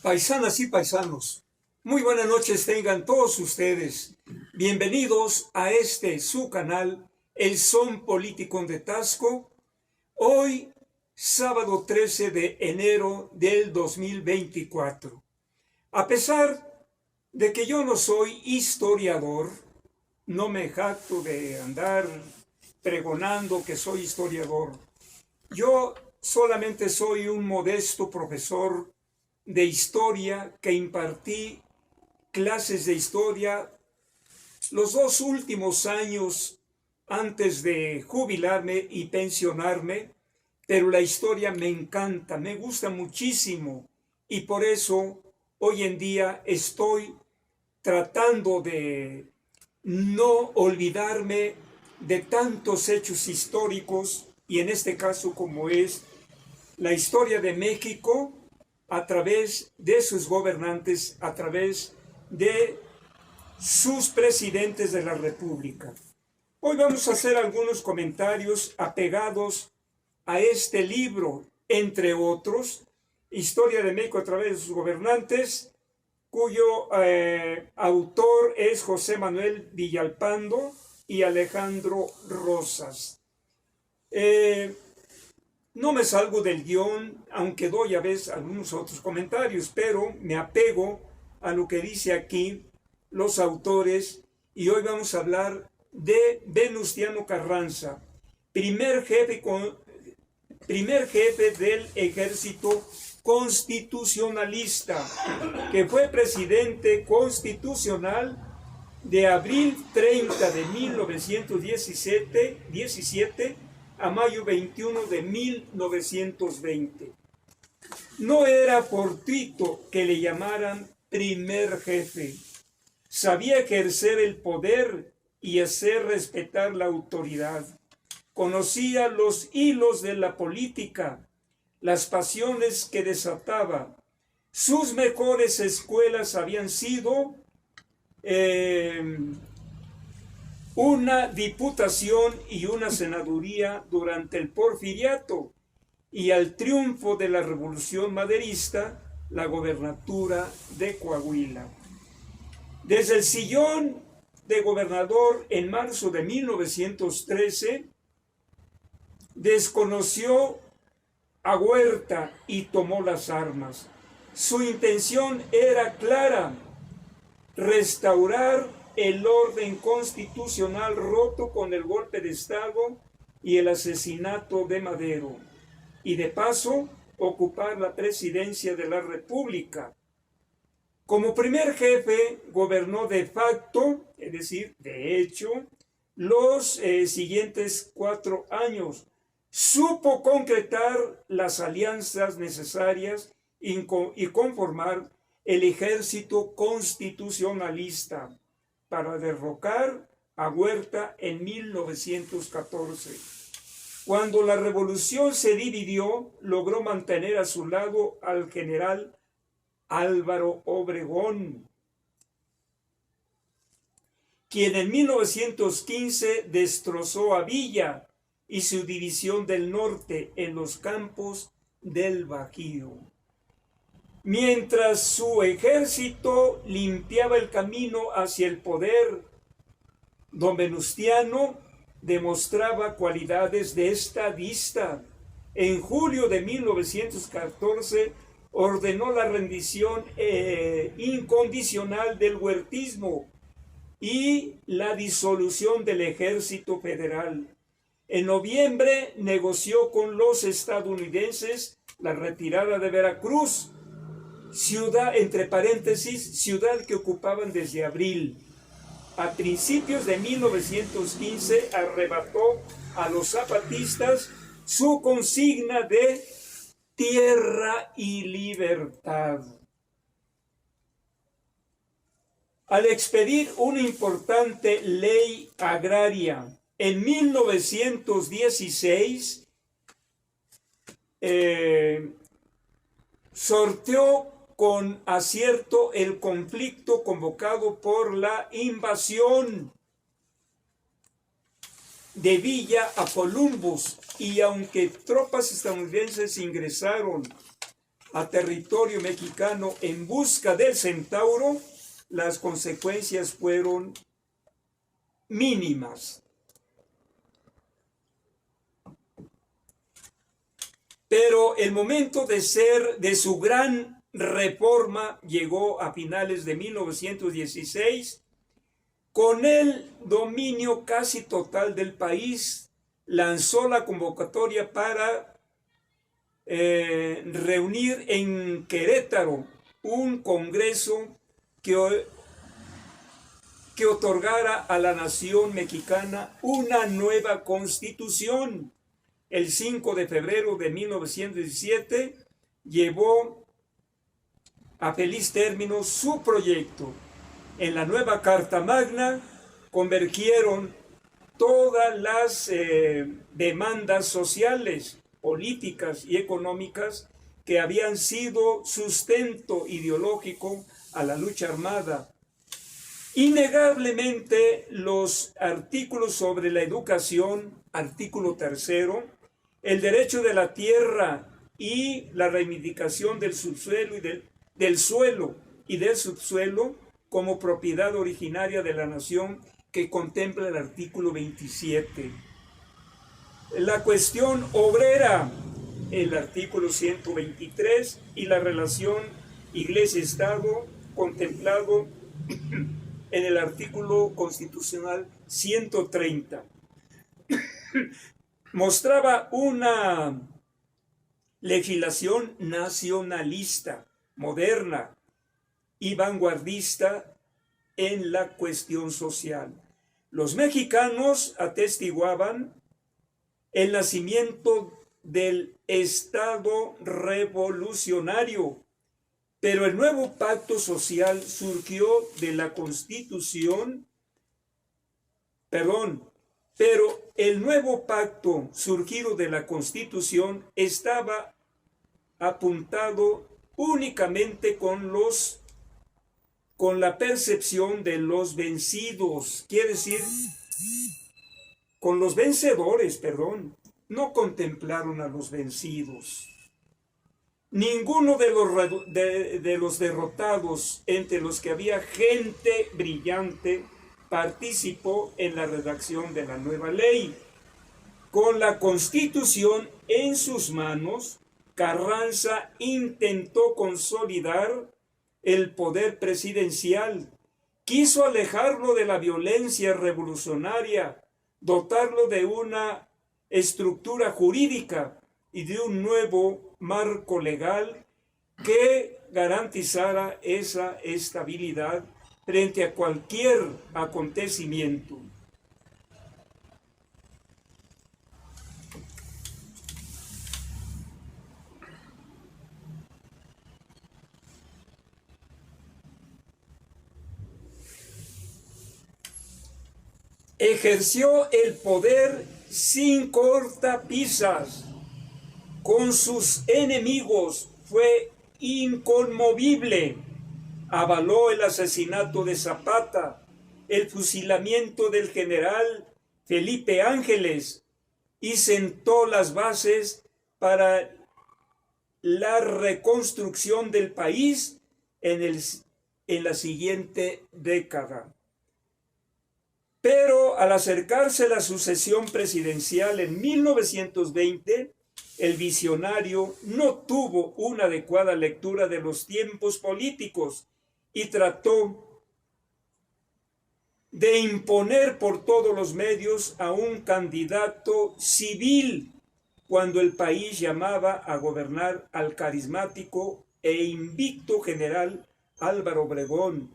Paisanas y paisanos, muy buenas noches tengan todos ustedes. Bienvenidos a su canal, El Son Político de Tasco. Hoy, sábado 13 de enero del 2024. A pesar de que yo no soy historiador, no me jacto de andar pregonando que soy historiador. Yo solamente soy un modesto profesor de historia que impartí clases de historia los 2 últimos años antes de jubilarme y pensionarme, pero la historia me encanta, me gusta muchísimo y por eso hoy en día estoy tratando de no olvidarme de tantos hechos históricos y en este caso como es la historia de México a través de sus gobernantes, a través de sus presidentes de la República. Hoy vamos a hacer algunos comentarios apegados a este libro, entre otros, Historia de México a través de sus gobernantes, cuyo autor es José Manuel Villalpando y Alejandro Rosas. No me salgo del guión, aunque doy a veces algunos otros comentarios, pero me apego a lo que dice aquí los autores y hoy vamos a hablar de Venustiano Carranza, primer jefe del ejército constitucionalista, que fue presidente constitucional de abril 30 de 1917 a mayo 21 de 1920. No era fortuito que le llamaran primer jefe. Sabía ejercer el poder y hacer respetar la autoridad. Conocía los hilos de la política, las pasiones que desataba. Sus mejores escuelas habían sido una diputación y una senaduría durante el Porfiriato y al triunfo de la Revolución Maderista, la gobernatura de Coahuila. Desde el sillón de gobernador en marzo de 1913, desconoció a Huerta y tomó las armas. Su intención era clara: restaurar el orden constitucional roto con el golpe de Estado y el asesinato de Madero, y de paso ocupar la presidencia de la República. Como primer jefe gobernó de facto, es decir, de hecho, los siguientes 4 años. Supo concretar las alianzas necesarias y conformar el ejército constitucionalista para derrocar a Huerta en 1914. Cuando la revolución se dividió, logró mantener a su lado al general Álvaro Obregón, quien en 1915 destrozó a Villa y su división del norte en los campos del Bajío. Mientras su ejército limpiaba el camino hacia el poder, don Venustiano demostraba cualidades de estadista. En julio de 1914 ordenó la rendición incondicional del huertismo y la disolución del ejército federal. En noviembre negoció con los estadounidenses la retirada de Veracruz, ciudad, entre paréntesis, ciudad que ocupaban desde abril. A principios de 1915 arrebató a los zapatistas su consigna de tierra y libertad. Al expedir una importante ley agraria en 1916, sorteó con acierto el conflicto convocado por la invasión de Villa a Columbus, y aunque tropas estadounidenses ingresaron a territorio mexicano en busca del centauro, las consecuencias fueron mínimas. Pero el momento de su gran reforma llegó a finales de 1916, con el dominio casi total del país. Lanzó la convocatoria para reunir en Querétaro un congreso que otorgara a la nación mexicana una nueva constitución. El 5 de febrero de 1917 llevó a feliz término su proyecto. En la nueva Carta Magna convergieron todas las demandas sociales, políticas y económicas que habían sido sustento ideológico a la lucha armada. Innegablemente, los artículos sobre la educación, artículo 3, el derecho de la tierra y la reivindicación del subsuelo del suelo y del subsuelo como propiedad originaria de la nación, que contempla el artículo 27. La cuestión obrera, el artículo 123, y la relación Iglesia-Estado, contemplado en el artículo constitucional 130. Mostraba una legislación nacionalista, moderna y vanguardista en la cuestión social. Los mexicanos atestiguaban el nacimiento del Estado revolucionario, pero el nuevo pacto social surgió de la Constitución, pero el nuevo pacto surgido de la Constitución estaba apuntado únicamente con la percepción de los vencidos, quiere decir, con los vencedores, no contemplaron a los vencidos. Ninguno de los derrotados, entre los que había gente brillante, participó en la redacción de la nueva ley. Con la Constitución en sus manos, Carranza intentó consolidar el poder presidencial, quiso alejarlo de la violencia revolucionaria, dotarlo de una estructura jurídica y de un nuevo marco legal que garantizara esa estabilidad frente a cualquier acontecimiento. Ejerció el poder sin cortapisas. Con sus enemigos fue inconmovible. Avaló el asesinato de Zapata, el fusilamiento del general Felipe Ángeles y sentó las bases para la reconstrucción del país en la siguiente década. Pero al acercarse la sucesión presidencial en 1920, el visionario no tuvo una adecuada lectura de los tiempos políticos y trató de imponer por todos los medios a un candidato civil, cuando el país llamaba a gobernar al carismático e invicto general Álvaro Obregón.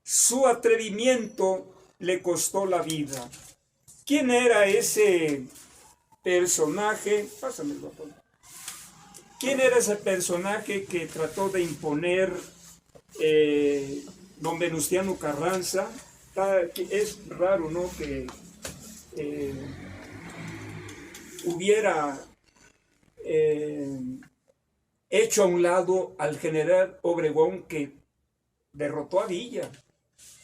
Su atrevimiento le costó la vida. ¿Quién era ese personaje? Pásame el botón. ¿Quién era ese personaje que trató de imponer don Venustiano Carranza? Es raro, ¿no?, que hubiera hecho a un lado al general Obregón, que derrotó a Villa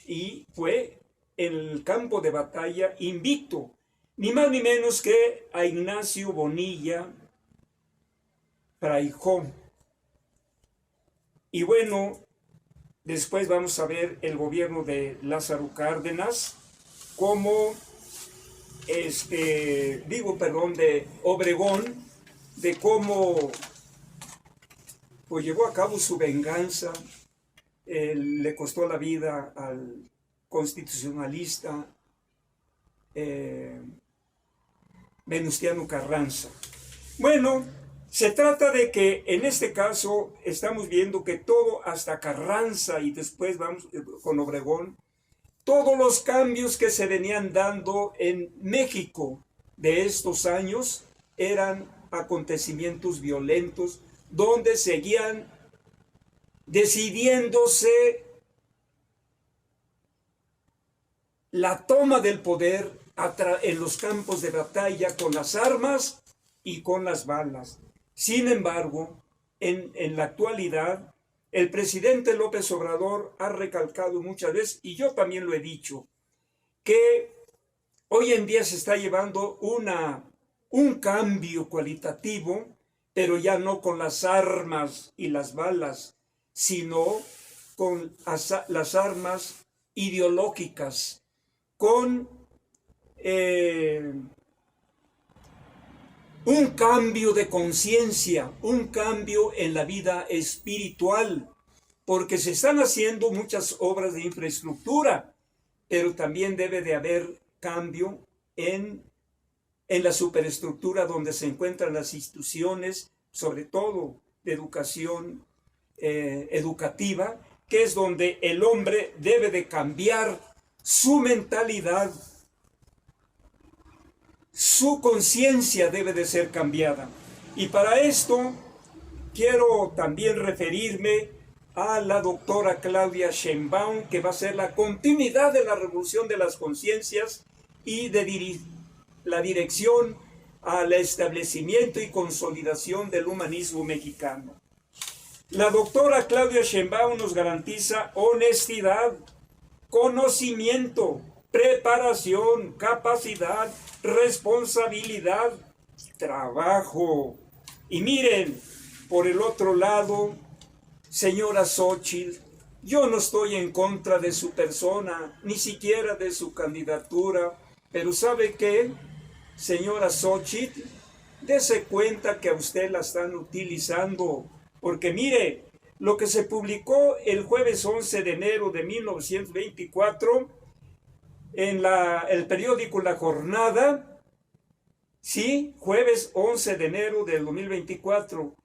y fue en el campo de batalla invicto, ni más ni menos que a Ignacio Bonilla Fraijó. Y bueno, después vamos a ver el gobierno de Lázaro Cárdenas, cómo, de Obregón, de cómo pues llevó a cabo su venganza, le costó la vida al constitucionalista Venustiano Carranza. Bueno, se trata de que en este caso estamos viendo que todo, hasta Carranza y después vamos con Obregón, todos los cambios que se venían dando en México de estos años eran acontecimientos violentos donde seguían decidiéndose la toma del poder en los campos de batalla con las armas y con las balas. Sin embargo, en la actualidad, el presidente López Obrador ha recalcado muchas veces, y yo también lo he dicho, que hoy en día se está llevando un cambio cualitativo, pero ya no con las armas y las balas, sino con las armas ideológicas, con un cambio de conciencia, un cambio en la vida espiritual, porque se están haciendo muchas obras de infraestructura, pero también debe de haber cambio en la superestructura donde se encuentran las instituciones, sobre todo de educación educativa, que es donde el hombre debe de cambiar su mentalidad, su conciencia debe de ser cambiada. Y para esto quiero también referirme a la doctora Claudia Sheinbaum, que va a ser la continuidad de la revolución de las conciencias y de la dirección al establecimiento y consolidación del humanismo mexicano. La doctora Claudia Sheinbaum nos garantiza honestidad, conocimiento, preparación, capacidad, responsabilidad, trabajo. Y miren, por el otro lado, señora Xóchitl, yo no estoy en contra de su persona, ni siquiera de su candidatura, pero ¿sabe qué? Señora Xóchitl, dése cuenta que a usted la están utilizando, porque mire, lo que se publicó el jueves 11 de enero de 1924 en el periódico La Jornada, sí, jueves 11 de enero del 2024,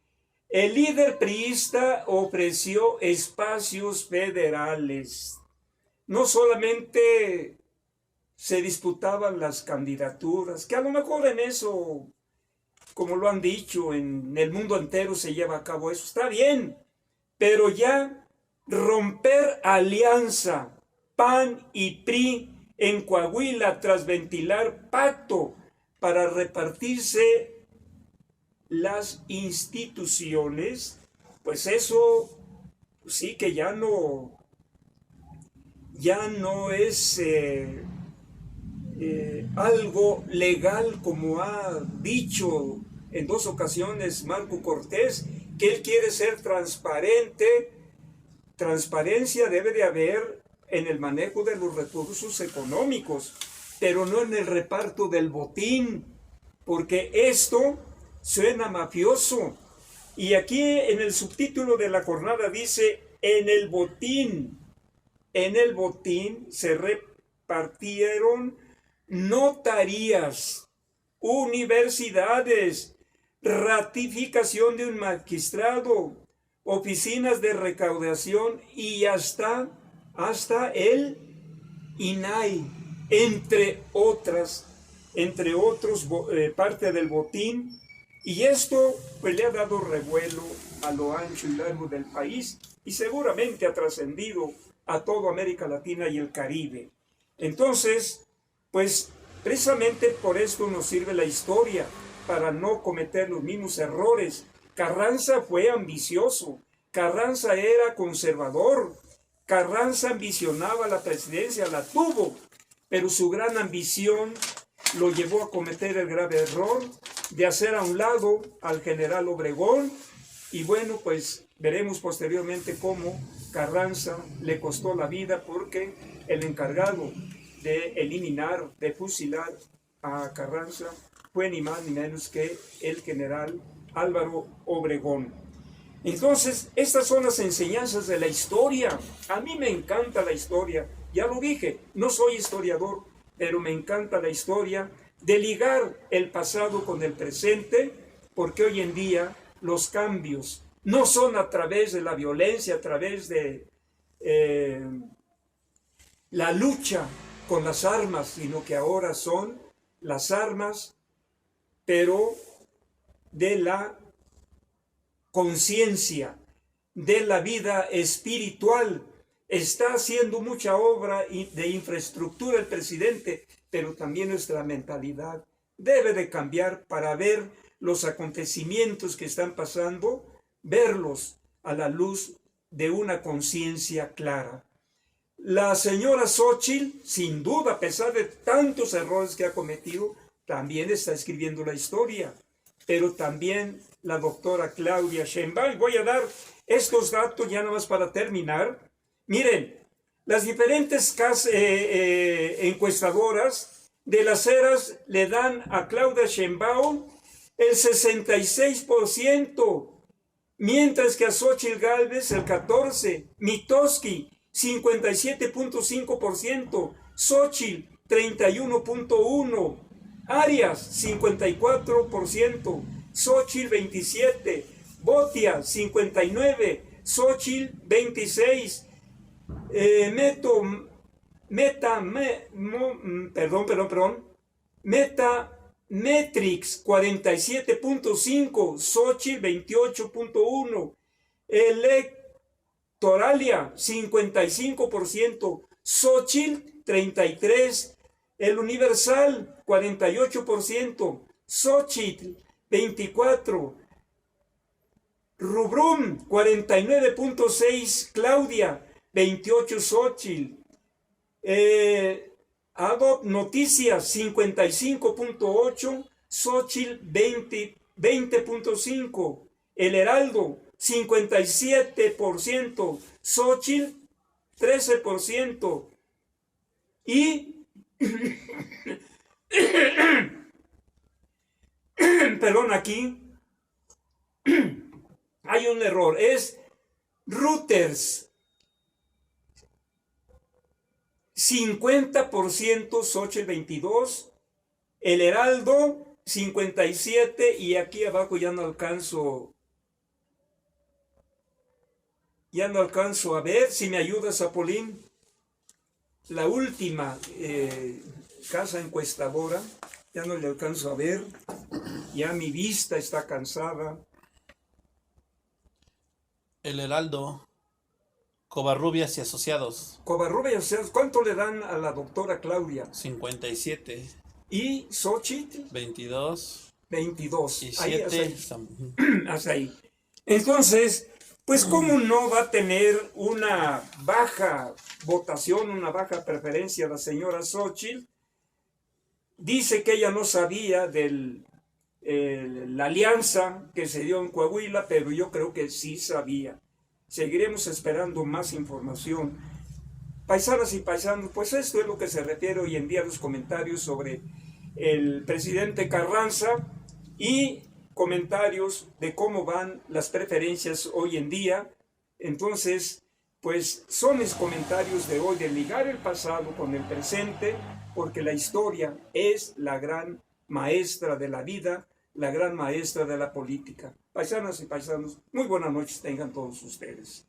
el líder priista ofreció espacios federales. No solamente se disputaban las candidaturas, que a lo mejor en eso, como lo han dicho, en el mundo entero se lleva a cabo eso, está bien, pero ya romper alianza PAN y PRI en Coahuila tras ventilar pacto para repartirse las instituciones, pues eso sí que ya no es algo legal, como ha dicho en 2 ocasiones Marco Cortés, que él quiere ser transparente. Transparencia debe de haber en el manejo de los recursos económicos, pero no en el reparto del botín, porque esto suena mafioso. Y aquí en el subtítulo de La Jornada dice, en el botín se repartieron notarías, universidades, ratificación de un magistrado, oficinas de recaudación y hasta el INAI, entre otros, parte del botín. Y esto pues le ha dado revuelo a lo ancho y largo del país y seguramente ha trascendido a toda América Latina y el Caribe. Entonces, pues precisamente por esto nos sirve la historia, para no cometer los mismos errores. Carranza fue ambicioso, Carranza era conservador, Carranza ambicionaba la presidencia, la tuvo, pero su gran ambición lo llevó a cometer el grave error de hacer a un lado al general Obregón Y bueno, pues veremos posteriormente cómo Carranza le costó la vida, porque el encargado de eliminar, de fusilar a Carranza fue ni más ni menos que el general Álvaro Obregón. Entonces, estas son las enseñanzas de la historia. A mí me encanta la historia. Ya lo dije, no soy historiador, pero me encanta la historia, de ligar el pasado con el presente, porque hoy en día los cambios no son a través de la violencia, a través de la lucha con las armas, sino que ahora son las armas, pero de la conciencia, de la vida espiritual. Está haciendo mucha obra de infraestructura el presidente, pero también nuestra mentalidad debe de cambiar para ver los acontecimientos que están pasando, verlos a la luz de una conciencia clara. La señora Xóchitl, sin duda, a pesar de tantos errores que ha cometido, también está escribiendo la historia, pero también la doctora Claudia Sheinbaum. Voy a dar estos datos ya nada más para terminar. Miren, las diferentes encuestadoras de las eras le dan a Claudia Sheinbaum el 66%, mientras que a Xóchitl Gálvez el 14%, Mitoski 57.5%, Xóchitl 31.1%, Arias 54%, Xóchitl 27%, Botia 59%, Xóchitl 26%, Metametrix 47.5, Xóchitl 28.1, Electoralia 55%, Xóchitl 33%, el Universal 48%, Xóchitl 24%, Rubrum 49.6, Claudia 28, Xóchitl. Adobe Noticias 55.8, Xóchitl 20.5. El Heraldo 57%, Xóchitl 13%. Y perdón, aquí hay un error, es Reuters 50%, Xóchitl 22%, el Heraldo 57%, y aquí abajo ya no alcanzo a ver. Si me ayudas, Apolín, la última casa encuestadora, ya no le alcanzo a ver, ya mi vista está cansada. El Heraldo, Covarrubias y Asociados. Covarrubias y Asociados, ¿cuánto le dan a la doctora Claudia? 57. ¿Y Xóchitl? 22. 22. Y Ahí, 7. hasta ahí. Entonces, pues ¿cómo no va a tener una baja votación, una baja preferencia la señora Xóchitl? Dice que ella no sabía de la alianza que se dio en Coahuila, pero yo creo que sí sabía. Seguiremos esperando más información. Paisanas y paisanos, pues esto es lo que se refiere hoy en día a los comentarios sobre el presidente Carranza y comentarios de cómo van las preferencias hoy en día. Entonces, pues son mis comentarios de hoy, de ligar el pasado con el presente, porque la historia es la gran maestra de la vida, la gran maestra de la política. Paisanas y paisanos, muy buenas noches tengan todos ustedes.